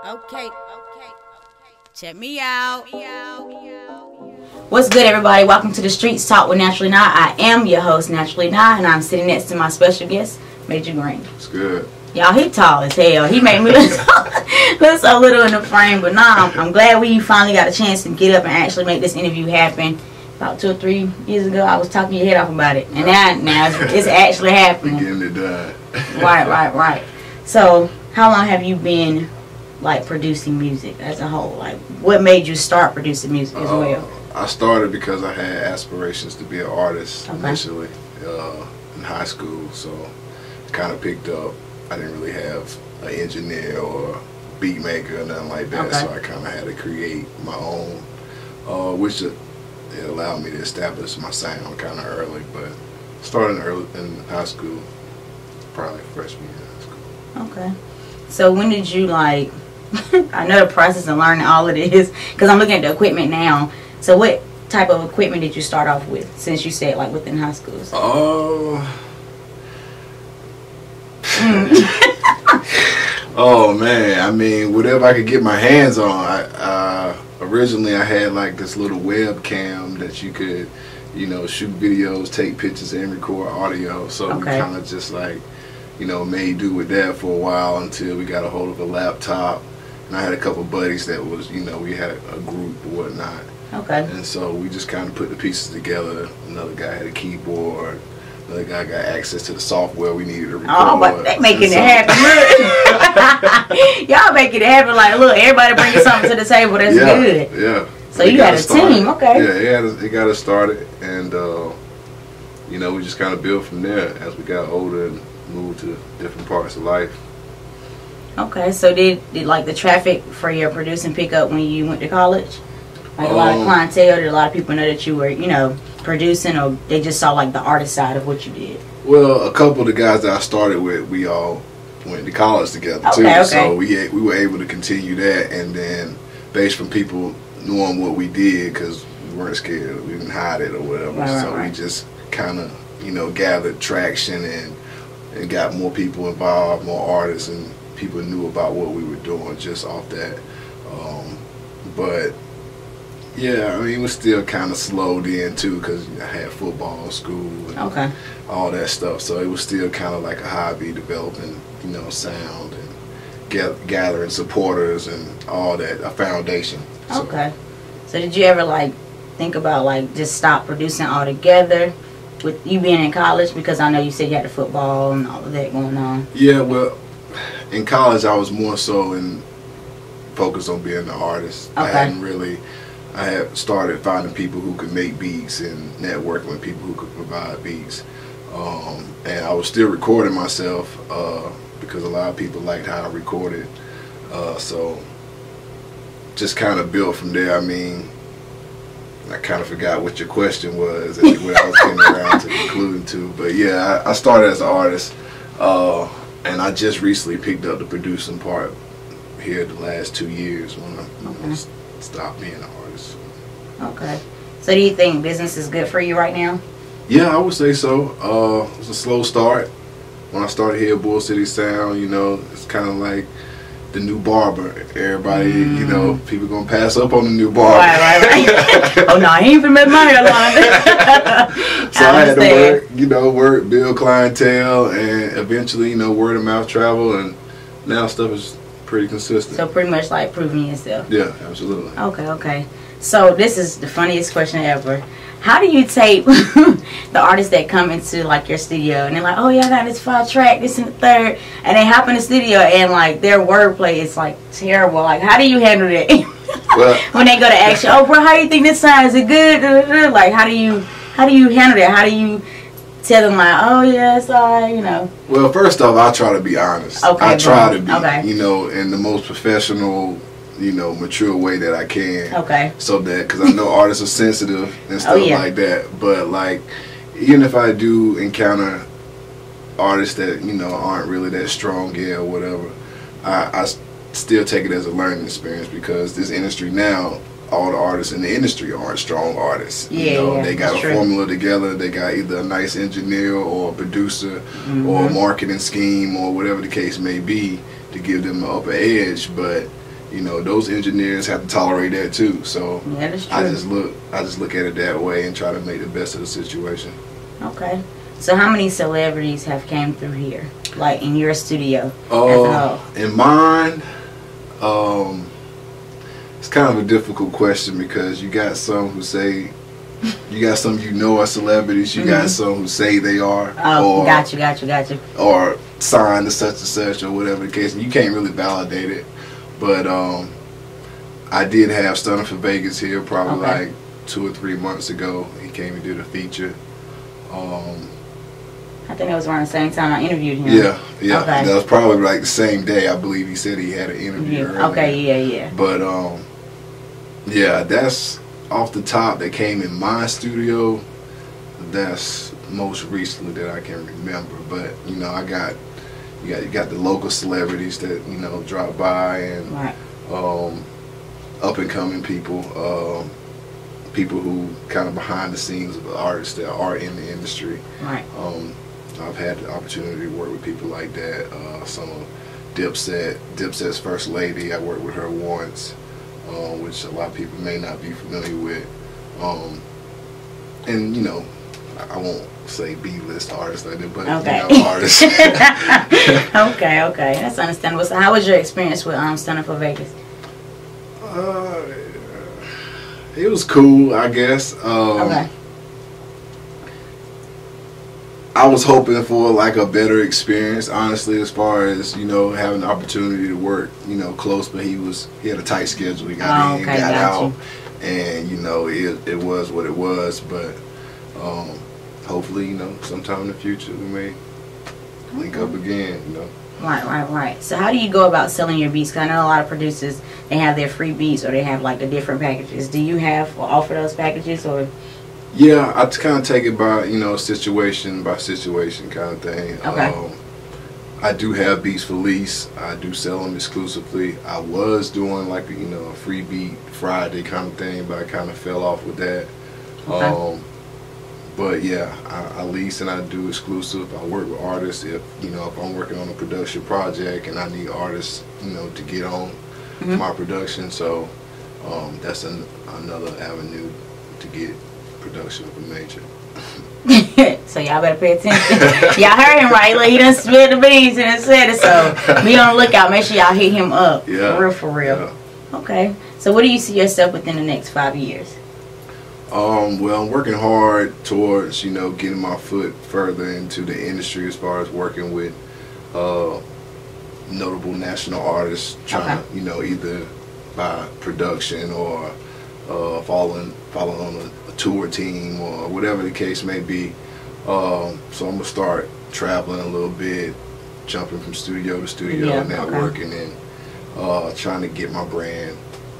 Okay. Check me out. What's good, everybody? Welcome to the Streets Talk with Naturally Nah. I am your host, Naturally Nah, and I'm sitting next to my special guest, Major Green. It's good. Y'all, he tall as hell. He made me look so little in the frame, but nah, I'm glad we finally got a chance to get up and actually make this interview happen. About 2 or 3 years ago, I was talking your head off about it, and now it's actually happening. Getting it done. Right. So, how long have you been producing music as a whole? Like, what made you start producing music as well? I started because I had aspirations to be an artist initially in high school, so it kind of picked up. I didn't really have an engineer or beat maker or nothing like that, so I kind of had to create my own, which it allowed me to establish my sound kind of early, but starting early in high school, probably freshman year of high school. Okay. So when did you I know the process of learning all of this, because I'm looking at the equipment now. So what type of equipment did you start off with, since you said within high school? Oh man, I mean, whatever I could get my hands on. Originally I had this little webcam that you could, shoot videos, take pictures, and record audio. So we kind of just made do with that for a while until we got a hold of a laptop. And I had a couple buddies that was, we had a group or whatnot. Okay. And so we just kind of put the pieces together. Another guy had a keyboard. Another guy got access to the software we needed to record. Oh, but they making it happen. Look. Y'all making it happen. Look, everybody bringing something to the table. That's good. Yeah. So you had a team. Okay. Yeah, it got us started. And, we just kind of built from there as we got older and moved to different parts of life. Okay, so did the traffic for your producing pick up when you went to college? A lot of clientele, did a lot of people know that you were, producing, or they just saw the artist side of what you did? Well, a couple of the guys that I started with, we all went to college together too. Okay. So we were able to continue that, and then based from people knowing what we did, because we weren't scared, we didn't hide it or whatever. We just kind of, gathered traction and got more people involved, more artists, and people knew about what we were doing just off that. But yeah, I mean, it was still kind of slowed in too, because I had football, school, and all that stuff. So it was still kind of like a hobby, developing, sound and gathering supporters and all that, a foundation. Okay. So did you ever think about just stop producing altogether with you being in college? Because I know you said you had the football and all of that going on. Yeah, well, in college I was more so focused on being an artist. Okay. I had started finding people who could make beats and networking with people who could provide beats. And I was still recording myself because a lot of people liked how I recorded. So just kind of built from there. I mean, I kind of forgot what your question was and what I was getting around to concluding to. But yeah, I started as an artist, and I just recently picked up the producing part here the last 2 years when I stopped being an artist. Okay. So do you think business is good for you right now? Yeah, I would say so. It was a slow start. When I started here at Bull City Sound, it's kind of like the new barber. Everybody, people gonna pass up on the new barber. Right. Oh no, he ain't even made my hairline. So I had to work, build clientele, and eventually, word of mouth travel, and now stuff is pretty consistent. So pretty much proving yourself. Yeah, absolutely. Okay. So this is the funniest question ever. How do you take the artists that come into your studio and they're like, oh yeah, I got this 5-track, this and the third, and they hop in the studio and their wordplay is terrible. How do you handle that? Well, when they go to ask you, oh bro, how do you think this sound? Is it good? How do you handle that? How do you tell them oh yeah, it's alright, Well, first off, I try to be honest. Okay, I try to be, in the most professional, mature way that I can. Okay. So that, because I know artists are sensitive and stuff like that. But even if I do encounter artists that aren't really that strong or whatever, I still take it as a learning experience, because this industry now, all the artists in the industry aren't strong artists. They got a formula together. They got either a nice engineer or a producer or a marketing scheme or whatever the case may be to give them the upper edge. But you know, those engineers have to tolerate that too. So yeah, that's true. I just look at it that way and try to make the best of the situation. Okay. So how many celebrities have came through here, like in your studio? As a whole? In mine, it's kind of a difficult question because you got some who say, you got some are celebrities, you got some who say they are. Oh, got you. Or signed to such and such or whatever the case, and you can't really validate it. But I did have Stunner for Vegas here probably like 2 or 3 months ago. He came and did a feature. I think it was around the same time I interviewed him. Yeah. Okay. That was probably like the same day. I believe he said he had an interview earlier. Okay, yeah. But yeah, that's off the top that came in my studio. That's most recently that I can remember. But you know, you got the local celebrities that, you know, drop by, and up and coming people, people who kind of behind the scenes of the artists that are in the industry. Right. I've had the opportunity to work with people like that. Some of Dipset's first lady, I worked with her once, which a lot of people may not be familiar with. And you know, I won't say B-list artists like that, but you know, artists. Okay, that's understandable. So how was your experience with Stunner for Vegas? It was cool, I guess. I was hoping for like a better experience, honestly, as far as, you know, having the opportunity to work, you know, close. But he had a tight schedule. He got in, got out, and you know, it was what it was. But hopefully, you know, sometime in the future we may link up again. You know. Right. So how do you go about selling your beats? 'Cause I know a lot of producers, they have their free beats or they have like the different packages. Do you have or offer those packages or? Yeah, I kind of take it by, you know, situation by situation kind of thing. Okay. I do have beats for lease. I do sell them exclusively. I was doing like, you know, a free beat Friday kind of thing, but I kind of fell off with that. Okay. But yeah, I lease and I do exclusive. I work with artists if I'm working on a production project and I need artists, you know, to get on my production. So that's another avenue to get production of a major. So y'all better pay attention. Y'all heard him right. Like, he done spilled the beans and said it. So be on the lookout. Make sure y'all hit him up. Yeah. For real. Yeah. Okay. So what do you see yourself within the next 5 years? Well, I'm working hard towards, you know, getting my foot further into the industry as far as working with notable national artists, trying to, you know, either by production or following on a tour team or whatever the case may be. So I'm gonna start traveling a little bit, jumping from studio to studio, networking, and trying to get my brand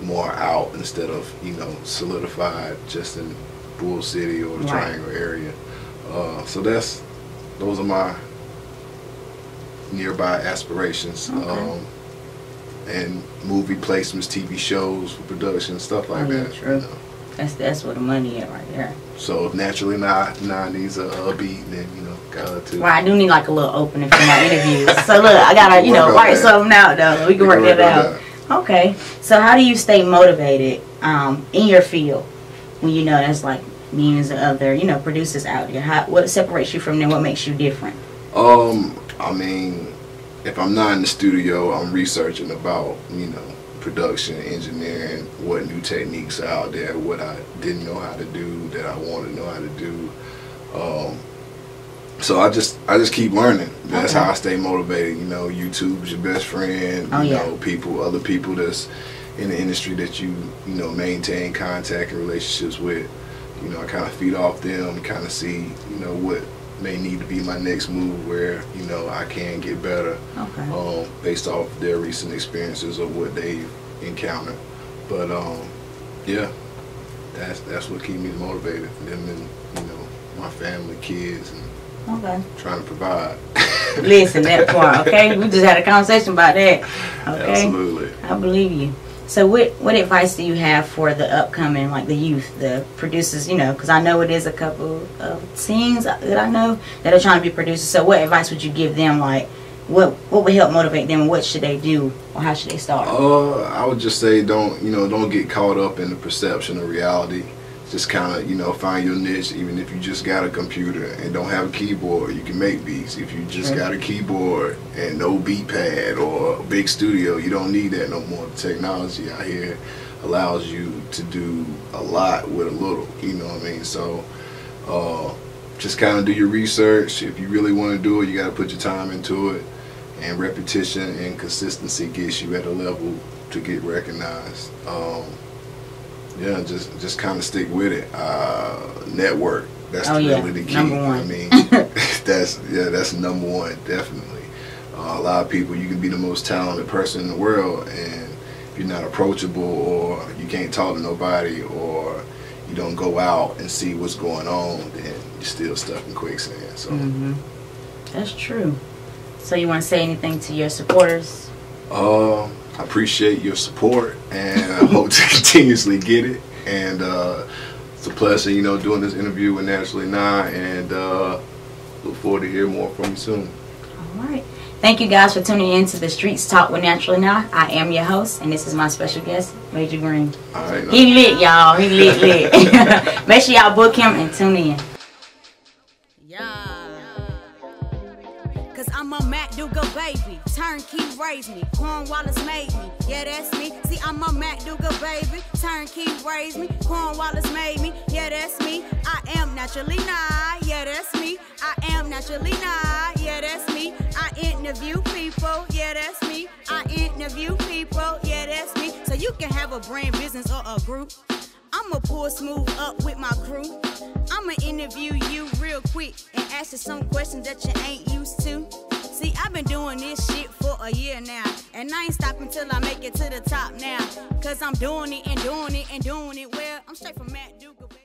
more out instead of, you know, solidified just in Bull City or the Triangle area. So those are my nearby aspirations. And movie placements, TV shows, production, stuff like that. True. You know. That's where the money is right there. So if Naturally Nine needs a beat, then, you know, got to. Well, I do need like a little opening for my interviews. So look, I gotta, you know, write something out though. We can work that out. Okay. So how do you stay motivated in your field when you know there's like millions of other, you know, producers out there? What separates you from them? What makes you different? I mean, if I'm not in the studio, I'm researching about, you know, production, engineering, what new techniques are out there, what I didn't know how to do that I want to know how to do. So I just keep learning. That's how I stay motivated. You know, YouTube's your best friend. You know, other people that's in the industry that you know, maintain contact and relationships with. You know, I kind of feed off them, kind of see, you know, what may need to be my next move where, you know, I can get better based off their recent experiences or what they've encountered. But yeah, that's what keeps me motivated. Them and, you know, my family, kids, and trying to provide. Listen, that part, okay? We just had a conversation about that. Okay. Absolutely. I believe you. So what advice do you have for the upcoming, like the youth, the producers, you know, because I know it is a couple of teens that I know that are trying to be producers. So what advice would you give them, like, what would help motivate them? What should they do, or how should they start? I would just say don't get caught up in the perception of reality. Just kind of, find your niche. Even if you just got a computer and don't have a keyboard, you can make beats. If you just got a keyboard and no beat pad or a big studio, you don't need that no more. The technology out here allows you to do a lot with a little, you know what I mean? So just kind of do your research. If you really want to do it, you got to put your time into it. And repetition and consistency gets you at a level to get recognized. Yeah, just kind of stick with it. Network, that's really the key. Number one. I mean, that's number one, definitely. A lot of people, you can be the most talented person in the world, and if you're not approachable, or you can't talk to nobody, or you don't go out and see what's going on, then you're still stuck in quicksand. So that's true. So you want to say anything to your supporters? I appreciate your support, and I hope to continuously get it. And it's a pleasure, doing this interview with Naturally Nah, and look forward to hearing more from you soon. All right. Thank you guys for tuning in to the Streets Talk with Naturally Nah. I am your host, and this is my special guest, Major Green. All right. He lit, y'all. He lit. Make sure y'all book him and tune in. I'm a Mac Duga baby, turnkey raised me, Cornwallis made me, yeah that's me. See I'm a Mac Duga baby, turnkey raised me, Cornwallis made me, yeah that's me. I am Naturally Nah, yeah that's me. I am Naturally Nah, yeah that's me. I interview people, yeah that's me. I interview people, yeah that's me. So you can have a brand, business, or a group. I'ma pull smooth up with my crew. I'ma interview you real quick and ask you some questions that you ain't used to. See, I've been doing this shit for a year now, and I ain't stopping till I make it to the top now. Cause I'm doing it and doing it and doing it well. I'm straight from Matt Duke.